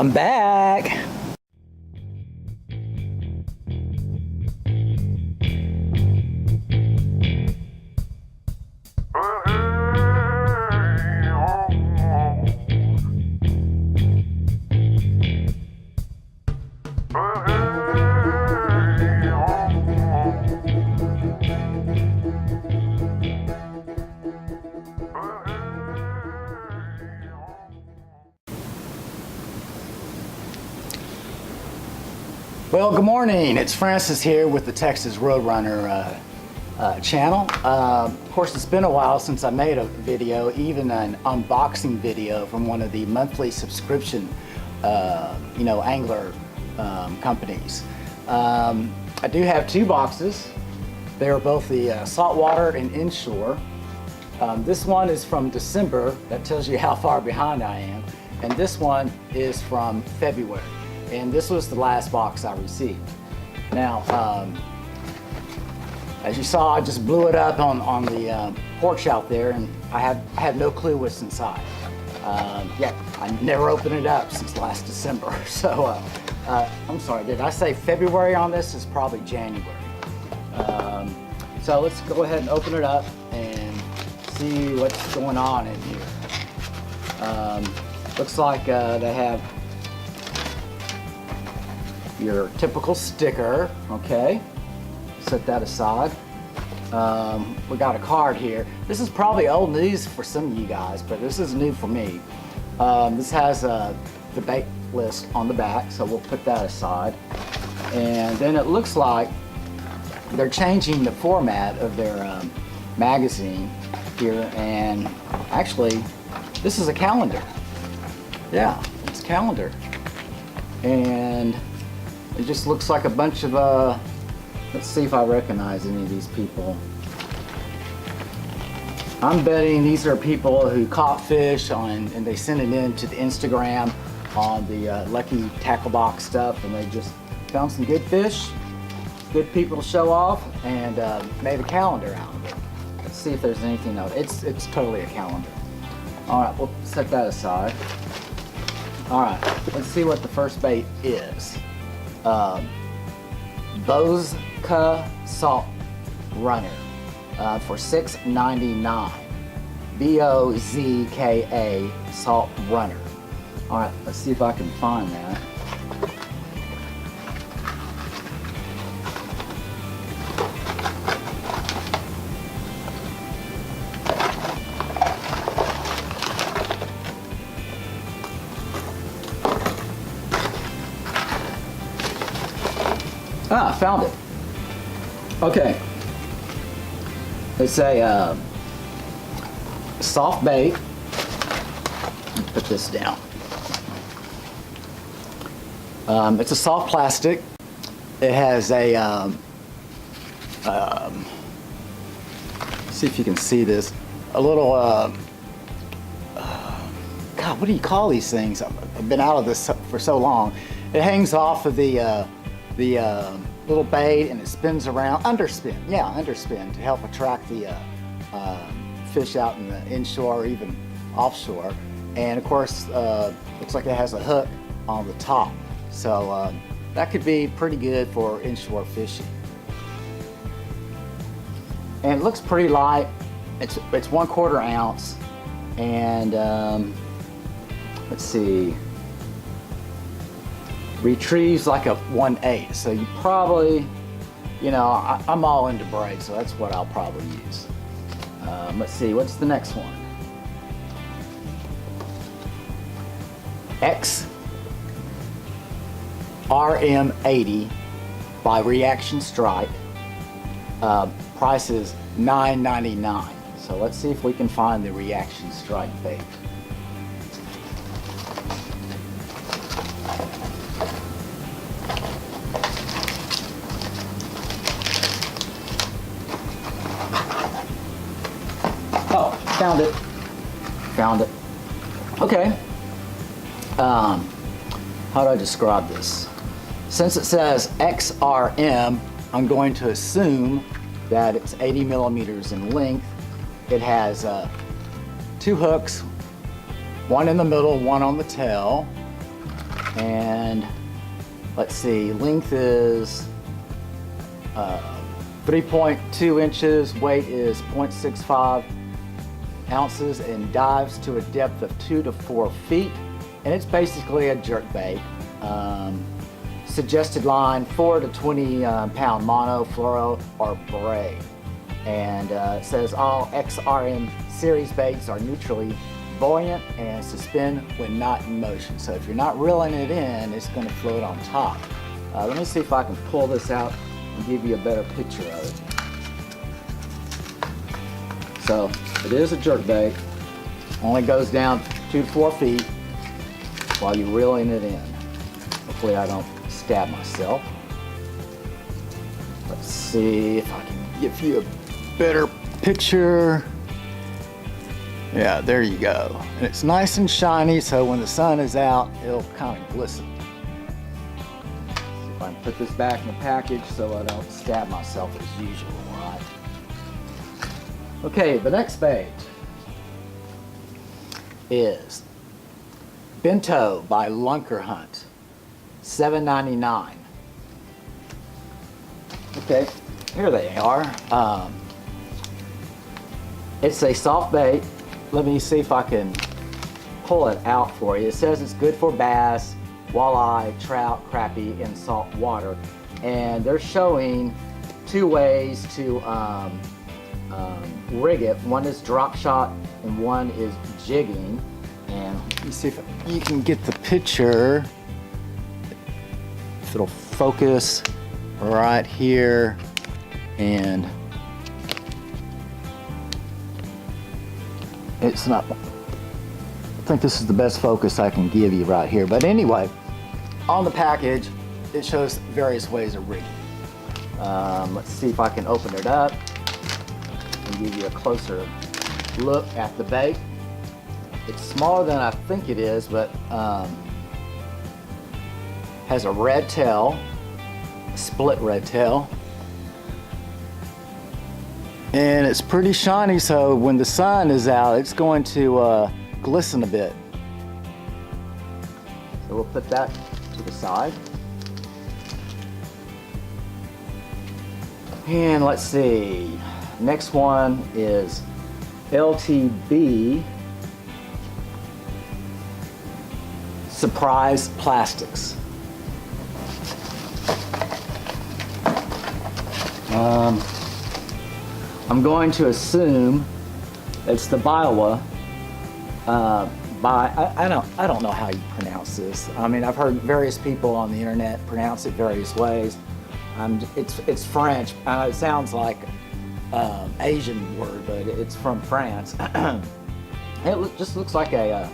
I'm back. Well, good morning. It's Francis here with the Texas Roadrunner channel. Of course, it's been a while since I made a video, even an unboxing video from one of the monthly subscription, angler companies. I do have two boxes. They are both the saltwater and Inshore. This one is from December. That tells you how far behind I am. And this one is from February. And this was the last box I received. Now, as you saw, I just blew it up on the porch out there, and I had no clue what's inside. Yeah, I never opened it up since last December. So, I'm sorry, did I say February on this? It's probably January. So let's go ahead and open it up and see what's going on in here. Looks like they have your typical sticker. Okay, set that aside. We got a card here. This is probably old news for some of you guys, but this is new for me. This has the bait list on the back, so we'll put that aside. And then it looks like they're changing the format of their magazine here, and actually this is a calendar. Yeah, it's a calendar. And it just looks like a bunch of, let's see if I recognize any of these people. I'm betting these are people who caught fish and they sent it in to the Instagram on the Lucky Tackle Box stuff, and they just found some good fish, good people to show off, and made a calendar out of it. Let's see if there's anything else. It's totally a calendar. All right, we'll set that aside. All right, let's see what the first bait is. Bozka Salt Runner for $6.99. B-O-Z-K-A Salt Runner. All right, let's see if I can find that. Ah, found it. Okay. It's a soft bait. Put this down. It's a soft plastic. It has a, see if you can see this, a little, God, what do you call these things? I've been out of this for so long. It hangs off of the little bait, and it spins around, underspin to help attract the fish out in the inshore or even offshore. And of course, looks like it has a hook on the top, so that could be pretty good for inshore fishing. And it looks pretty light. It's 1/4 ounce, and let's see, retrieves like a 1/8, so you probably, I'm all into braid, so that's what I'll probably use. Let's see, what's the next one? XRM80 by Reaction Strike. Price is $9.99. So let's see if we can find the Reaction Strike bait. Found it. Okay. How do I describe this? Since it says XRM, I'm going to assume that it's 80 millimeters in length. It has 2 hooks, one in the middle, one on the tail. And let's see, length is 3.2 inches, weight is 0.65 ounces, and dives to a depth of 2 to 4 feet. And it's basically a jerkbait. Suggested line 4 to 20 pound mono, fluoro, or braid. And it says all XRM series baits are neutrally buoyant and suspend when not in motion. So if you're not reeling it in, it's going to float on top. Let me see if I can pull this out and give you a better picture of it. So it is a jerkbait. Only goes down 2 to 4 feet while you're reeling it in. Hopefully I don't stab myself. Let's see if I can give you a better picture. Yeah, there you go. And it's nice and shiny, so when the sun is out, it'll kind of glisten. See if I can put this back in the package so I don't stab myself as usual, right? Okay, the next bait is Bento by Lunker Hunt, $7.99. Okay, here they are. It's a soft bait. Let me see if I can pull it out for you. It says it's good for bass, walleye, trout, crappie, and salt water. And they're showing 2 ways to rig it. One is drop shot and one is jigging. And let me see if you can get the picture. If it'll focus right here. And it's not, I think this is the best focus I can give you right here. But anyway, on the package, it shows various ways of rigging. Let's see if I can open it up and give you a closer look at the bait. It's smaller than I think it is, but has a red tail, a split red tail. And it's pretty shiny, so when the sun is out, it's going to glisten a bit. So we'll put that to the side. And let's see, next one is LTB Surprise Plastics. I'm going to assume it's the Biowa. I don't know how you pronounce this. I mean, I've heard various people on the internet pronounce it various ways. It's French. It sounds like Asian word, but it's from France. It just looks like a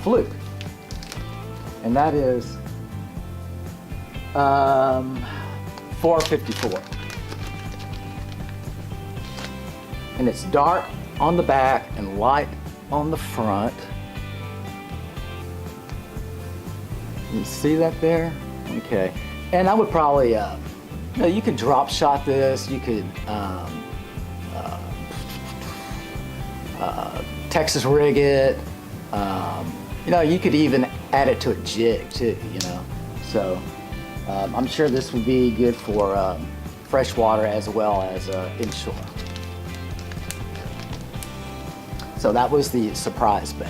Fluke, and that is $4.54. And it's dark on the back and light on the front. You see that there? Okay. And I would probably, you could drop shot this. You could Texas rig it. You could even add it to a jig too. So I'm sure this would be good for freshwater as well as inshore. So that was the surprise bait.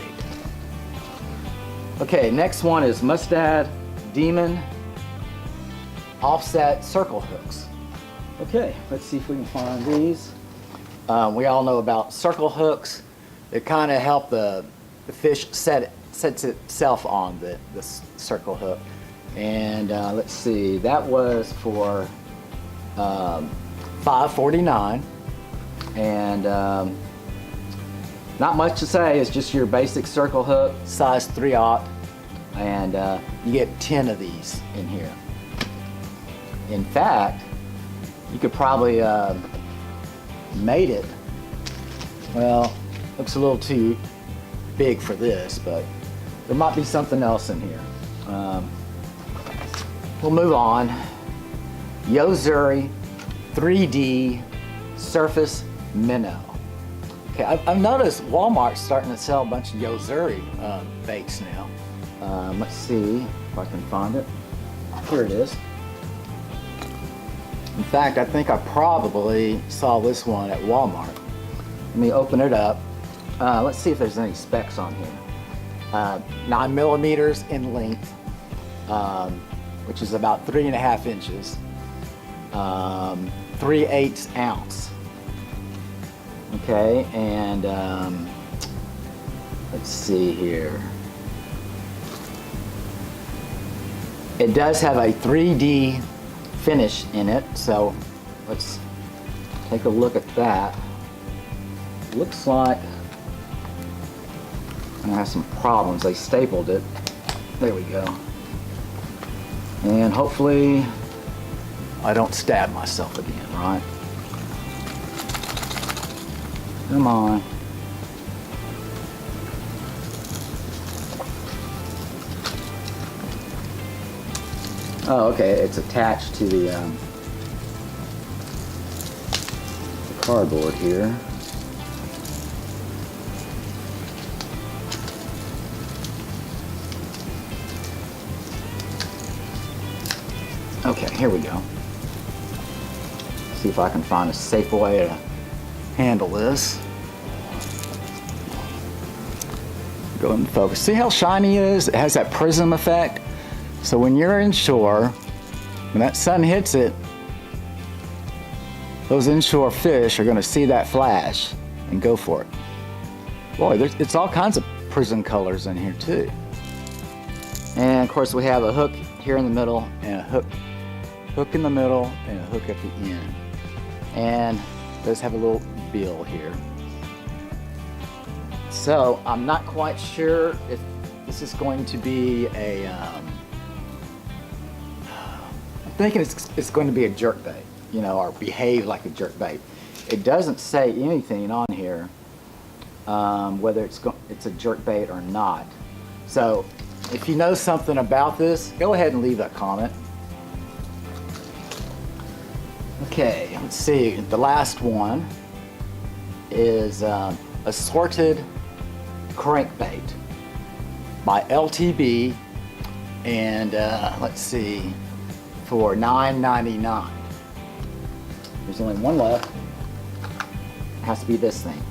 Okay, next one is Mustad Demon Offset Circle Hooks. Okay, let's see if we can find these. We all know about circle hooks. They kind of help the fish sets itself on the circle hook. And let's see, that was for $5.49. And not much to say, it's just your basic circle hook, size 3/0, and you get 10 of these in here. In fact, you could probably mate it. Well, looks a little too big for this, but there might be something else in here. We'll move on. Yozuri 3D Surface Minnow. Okay, I've noticed Walmart's starting to sell a bunch of Yozuri baits now. Let's see if I can find it. Here it is. In fact, I think I probably saw this one at Walmart. Let me open it up. Let's see if there's any specs on here. 9 millimeters in length, which is about 3.5 inches. 3/8 ounce. Okay, and let's see here. It does have a 3D finish in it, so let's take a look at that. Looks like I have some problems. They stapled it. There we go. And hopefully I don't stab myself again, right? Come on. Oh, okay, it's attached to the cardboard here. Okay, here we go. See if I can find a safe way to handle this. Go ahead and focus. See how shiny it is? It has that prism effect. So when you're inshore, when that sun hits it, those inshore fish are going to see that flash and go for it. Boy, it's all kinds of prism colors in here too. And of course we have a hook here in the middle and a hook in the middle and a hook at the end. And it does have a little bill here. So I'm not quite sure if this is going to be a I'm thinking it's going to be a jerkbait, you know, or behave like a jerkbait. It doesn't say anything on here whether it's a jerkbait or not. So if you know something about this, go ahead and leave a comment. Okay, let's see. The last one is Assorted Crankbait by LTB, and let's see, for $9.99. There's only one left. It has to be this thing.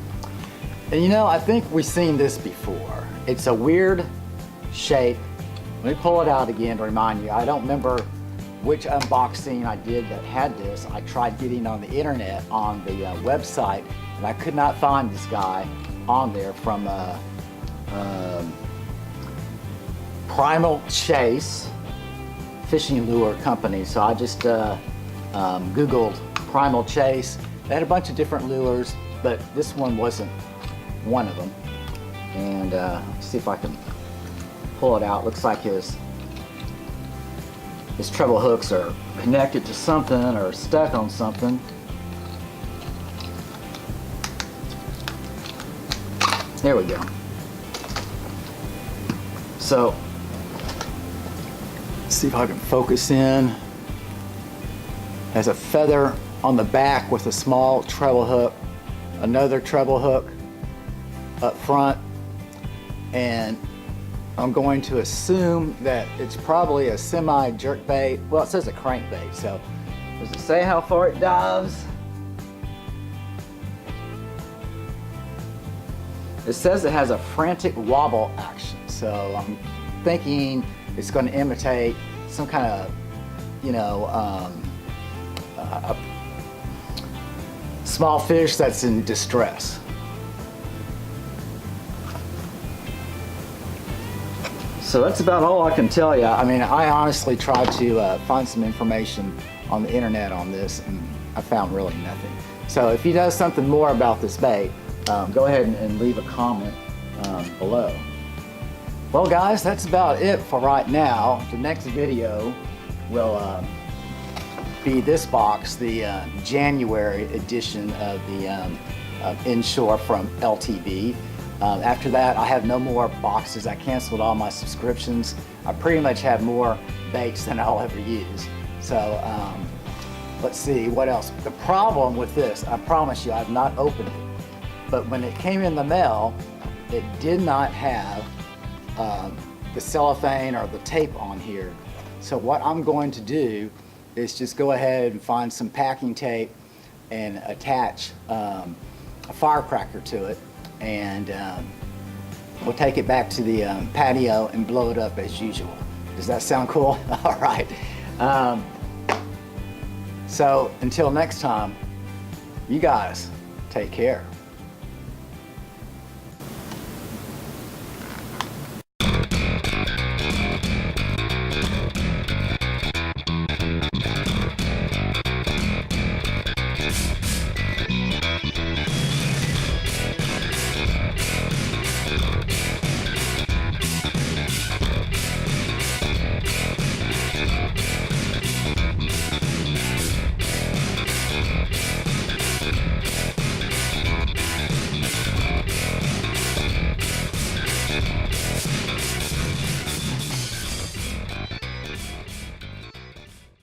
And you know, I think we've seen this before. It's a weird shape. Let me pull it out again to remind you. I don't remember which unboxing I did that had this. I tried getting on the internet on the website, and I could not find this guy on there from Primal Chase fishing lure company. So I just Googled Primal Chase. They had a bunch of different lures, but this one wasn't one of them. And let's see if I can pull it out. Looks like his treble hooks are connected to something or stuck on something. There we go. So, let's see if I can focus in. Has a feather on the back with a small treble hook, another treble hook up front, and I'm going to assume that it's probably a semi jerkbait. Well, it says a crankbait, so does it say how far it dives? It says it has a frantic wobble action, so I'm thinking it's going to imitate some kind of, you know, a small fish that's in distress. So that's about all I can tell you. I mean, I honestly tried to find some information on the internet on this, and I found really nothing. So if you know something more about this bait, go ahead and leave a comment below. Well guys, that's about it for right now. The next video will be this box, the January edition of the Inshore from LTB. After that, I have no more boxes. I canceled all my subscriptions. I pretty much have more baits than I'll ever use. So let's see, what else? The problem with this, I promise you, I've not opened it. But when it came in the mail, it did not have the cellophane or the tape on here. So what I'm going to do is just go ahead and find some packing tape and attach a firecracker to it, and we'll take it back to the patio and blow it up as usual. Does that sound cool? All right. So until next time, you guys take care.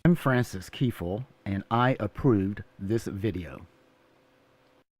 I'm Francis Kiefel, and I approved this video.